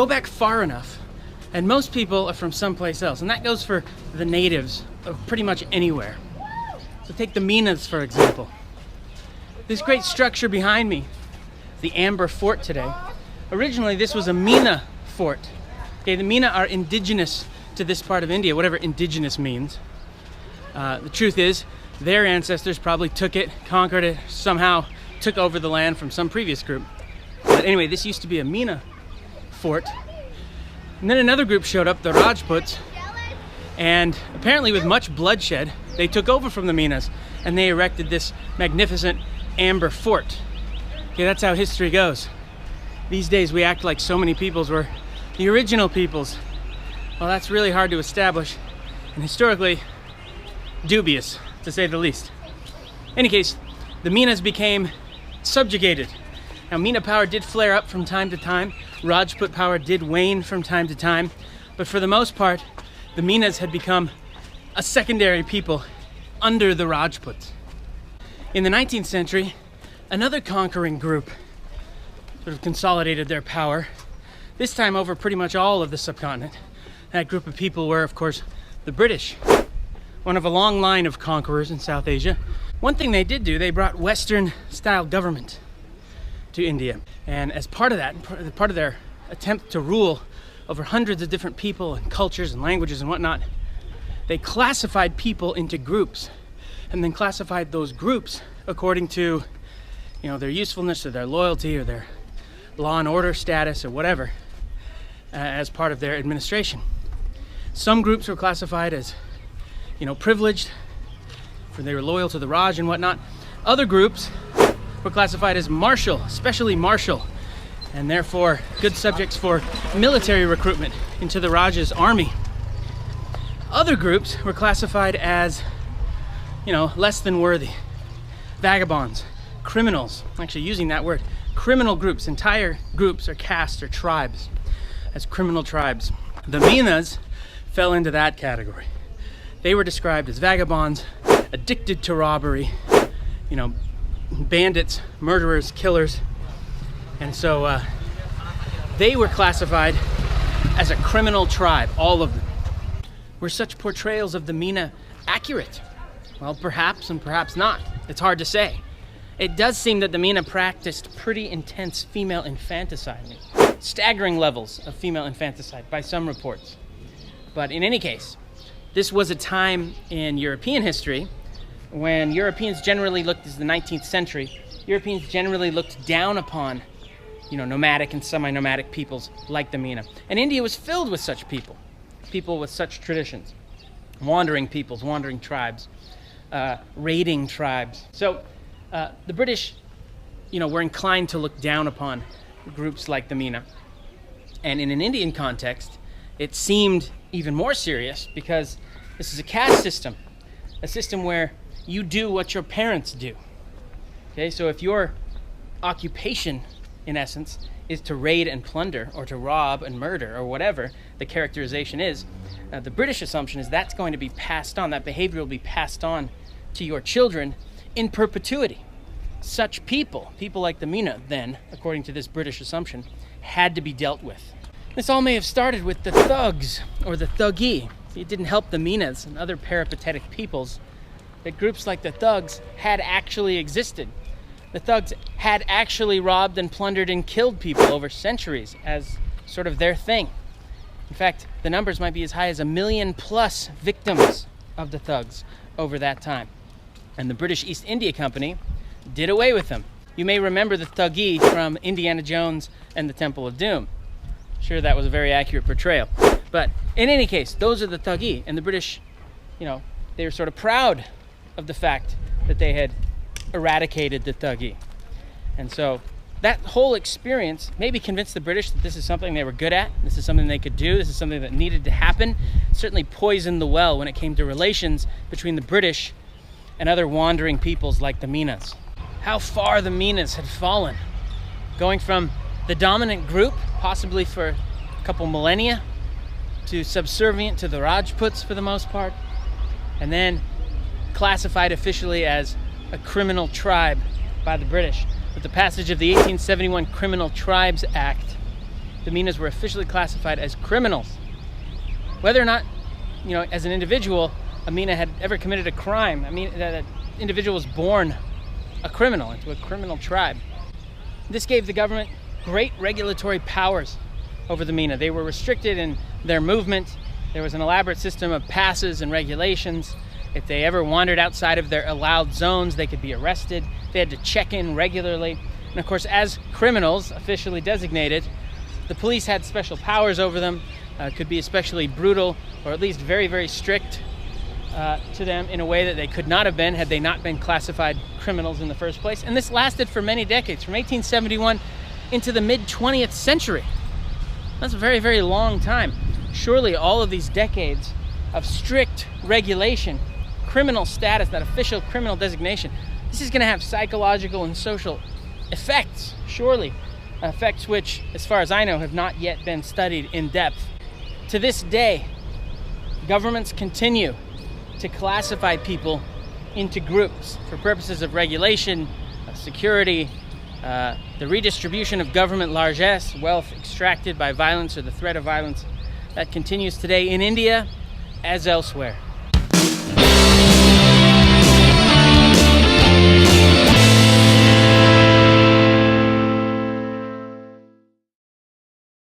go back far enough, and most people are from someplace else, and that goes for the natives of pretty much anywhere. So take the Meenas, for example. This great structure behind me, the Amber Fort today, originally this was a Meena fort. Okay, the Meena are indigenous to this part of India, whatever indigenous means. The truth is, their ancestors probably took it, conquered it, somehow took over the land from some previous group. But anyway, this used to be a Meena fort. And then another group showed up, the Rajputs, and apparently with much bloodshed, they took over from the Meenas and they erected this magnificent Amber Fort. Okay, that's how history goes. These days we act like so many peoples were the original peoples. Well, that's really hard to establish and historically dubious, to say the least. In any case, the Meenas became subjugated. Now, Meena power did flare up from time to time. Rajput power did wane from time to time. But for the most part, the Meenas had become a secondary people under the Rajputs. In the 19th century, another conquering group sort of consolidated their power, this time over pretty much all of the subcontinent. That group of people were, of course, the British, one of a long line of conquerors in South Asia. One thing they did do, they brought Western-style government to India. And as part of that, part of their attempt to rule over hundreds of different people and cultures and languages and whatnot, they classified people into groups and then classified those groups according to, their usefulness or their loyalty or their law and order status or whatever as part of their administration. Some groups were classified as, privileged, for they were loyal to the Raj and whatnot. Other groups were classified as martial, especially martial, and therefore good subjects for military recruitment into the Raj's army. Other groups were classified as, less than worthy, vagabonds, criminals. Actually, using that word, criminal groups, entire groups or castes or tribes, as criminal tribes. The Meenas fell into that category. They were described as vagabonds, addicted to robbery, bandits, murderers, killers. And so they were classified as a criminal tribe, all of them. Were such portrayals of the Meena accurate? Well, perhaps and perhaps not. It's hard to say. It does seem that the Meena practiced pretty intense female infanticide, staggering levels of female infanticide by some reports. But in any case, this was a time in European history when Europeans generally looked, as the 19th century, Europeans generally looked down upon, nomadic and semi-nomadic peoples like the Meena. And India was filled with such people with such traditions, wandering peoples, wandering tribes, raiding tribes. So the British, were inclined to look down upon groups like the Meena. And in an Indian context, it seemed even more serious because this is a caste system, a system where you do what your parents do. Okay, so if your occupation, in essence, is to raid and plunder or to rob and murder or whatever the characterization is, the British assumption is that's going to be passed on, that behavior will be passed on to your children in perpetuity. Such people like the Meena then, according to this British assumption, had to be dealt with. This all may have started with the thugs or the Thuggee. It didn't help the Meenas and other peripatetic peoples that groups like the thugs had actually existed. The thugs had actually robbed and plundered and killed people over centuries as sort of their thing. In fact, the numbers might be as high as 1 million plus victims of the thugs over that time. And the British East India Company did away with them. You may remember the Thuggee from Indiana Jones and the Temple of Doom. Sure, that was a very accurate portrayal. But in any case, those are the Thuggee. And the British, they were sort of proud of the fact that they had eradicated the Thuggee. And so that whole experience maybe convinced the British that this is something they were good at, this is something they could do, this is something that needed to happen. It certainly poisoned the well when it came to relations between the British and other wandering peoples like the Meenas. How far the Meenas had fallen, going from the dominant group, possibly for a couple millennia, to subservient to the Rajputs for the most part, and then classified officially as a criminal tribe by the British. With the passage of the 1871 Criminal Tribes Act the Meenas were officially classified as criminals. Whether or not, as an individual, a Meena had ever committed a crime, that individual was born a criminal into a criminal tribe. This gave the government great regulatory powers over the Meena. They were restricted in their movement. There was an elaborate system of passes and regulations. If they ever wandered outside of their allowed zones, they could be arrested. They had to check in regularly. And of course, as criminals officially designated, the police had special powers over them, could be especially brutal or at least very, very strict to them in a way that they could not have been had they not been classified criminals in the first place. And this lasted for many decades, from 1871 into the mid-20th century. That's a very, very long time. Surely all of these decades of strict regulation, criminal status, that official criminal designation, this is going to have psychological and social effects, surely. Effects which, as far as I know, have not yet been studied in depth. To this day, governments continue to classify people into groups for purposes of regulation, of security, the redistribution of government largesse, wealth extracted by violence or the threat of violence. That continues today in India as elsewhere.